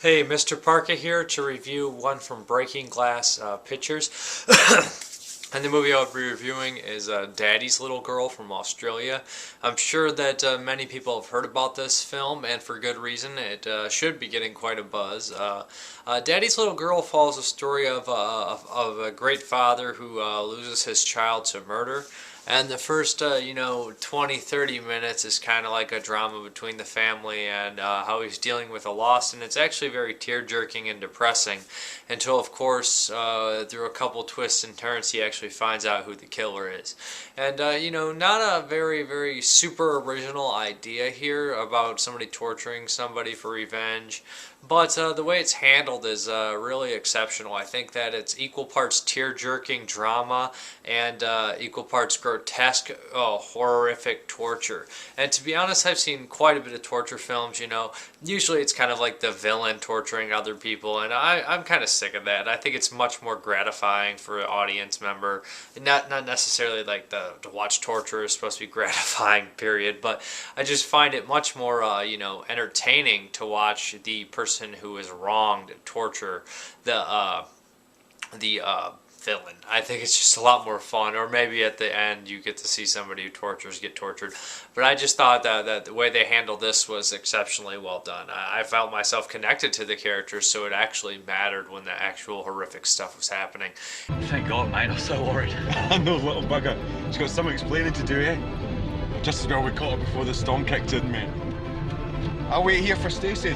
Hey, Mrparka here to review one from Breaking Glass Pictures. And the movie I'll be reviewing is Daddy's Little Girl from Australia. I'm sure that many people have heard about this film, and for good reason. It should be getting quite a buzz. Daddy's Little Girl follows the story of a great father who loses his child to murder. And the first, 20, 30 minutes is kind of like a drama between the family and how he's dealing with a loss. And it's actually very tear-jerking and depressing until, of course, through a couple twists and turns, he actually finds out who the killer is. And, not a very, very super original idea here about somebody torturing somebody for revenge. But the way it's handled is really exceptional. I think that it's equal parts tear-jerking drama and equal parts grotesque, horrific torture. And to be honest, I've seen quite a bit of torture films, Usually it's kind of like the villain torturing other people, and I'm kind of sick of that. I think it's much more gratifying for an audience member. Not necessarily like to watch torture is supposed to be gratifying, period, but I just find it much more, entertaining to watch the person who is wronged torture the villain. I think it's just a lot more fun. Or maybe at the end you get to see somebody who tortures get tortured. But I just thought that the way they handled this was exceptionally well done. I felt myself connected to the characters, so it actually mattered when the actual horrific stuff was happening. Thank God, mate. I'm so worried. I know, little bugger. She's got some explaining to do, eh? Just as well we caught her before the storm kicked in, mate. I'll wait here for Stacey.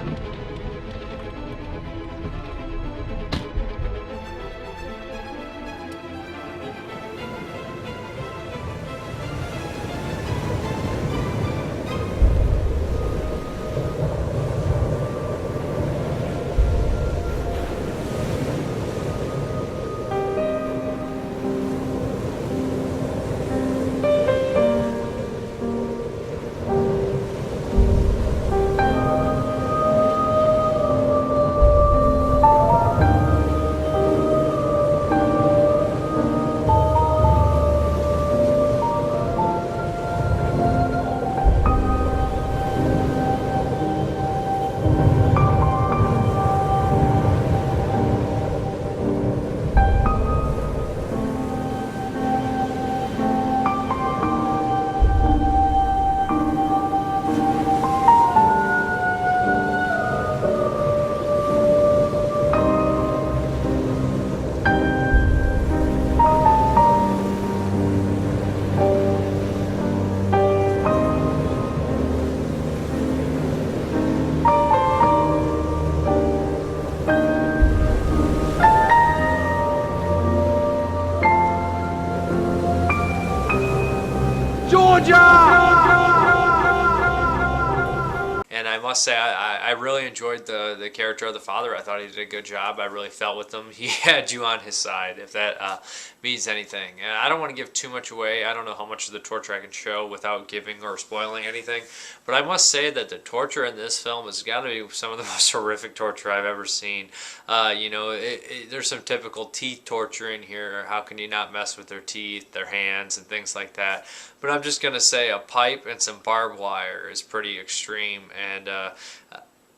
And I must say, I really enjoyed the character of the father. I thought he did a good job. I really felt with him. He had you on his side, if that means anything. And I don't want to give too much away. I don't know how much of the torture I can show without giving or spoiling anything. But I must say that the torture in this film has got to be some of the most horrific torture I've ever seen. There's some typical teeth torture in here. How can you not mess with their teeth, their hands, and things like that? But I'm just going to say a pipe and some barbed wire is pretty extreme. And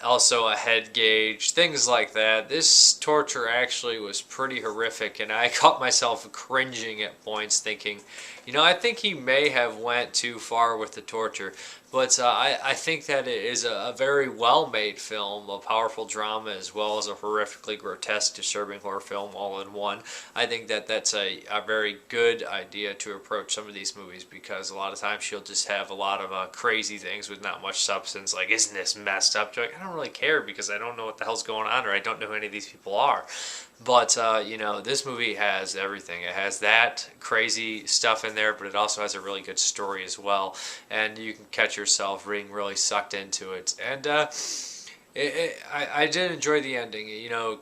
also a head gauge, things like that. This torture actually was pretty horrific, and I caught myself cringing at points thinking, I think he may have went too far with the torture. But I think that it is a very well-made film, a powerful drama, as well as a horrifically grotesque, disturbing horror film all in one. I think that that's a very good idea to approach some of these movies, because a lot of times she'll just have a lot of crazy things with not much substance, like, isn't this messed up? You're like, I don't really care because I don't know what the hell's going on, or I don't know who any of these people are. But, this movie has everything. It has that crazy stuff in there, but it also has a really good story as well. And you can catch yourself being really sucked into it. And I did enjoy the ending.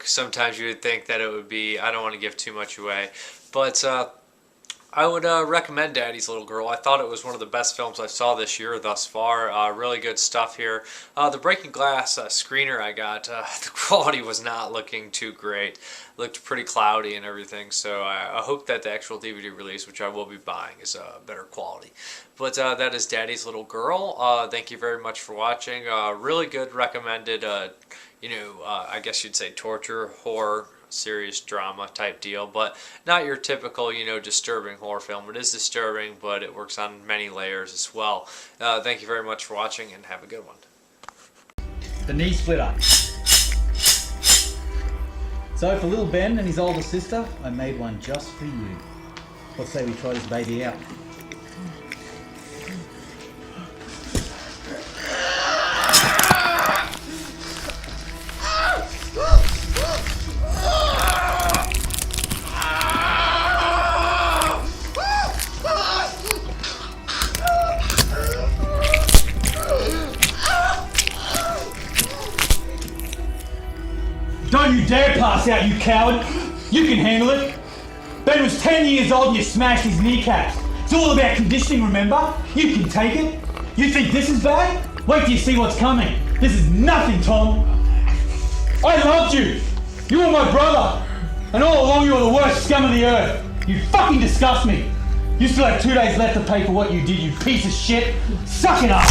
Sometimes you would think that it would be, I don't want to give too much away, but I would recommend Daddy's Little Girl. I thought it was one of the best films I saw this year thus far. Really good stuff here. The Breaking Glass screener I got, the quality was not looking too great. Looked pretty cloudy and everything, so I hope that the actual DVD release, which I will be buying, is better quality. But that is Daddy's Little Girl. Thank you very much for watching. Really good recommended I guess you'd say torture, horror, serious drama type deal, but not your typical, disturbing horror film. It is disturbing, but it works on many layers as well. Thank you very much for watching, and have a good one. The knee splitter. So for little Ben and his older sister, I made one just for you. Let's say we try this baby out. Don't you dare pass out, you coward! You can handle it! Ben was 10 years old and you smashed his kneecaps. It's all about conditioning, remember? You can take it. You think this is bad? Wait till you see what's coming. This is nothing, Tom. I loved you. You were my brother. And all along you were the worst scum of the earth. You fucking disgust me. You still have 2 days left to pay for what you did, you piece of shit. Suck it up.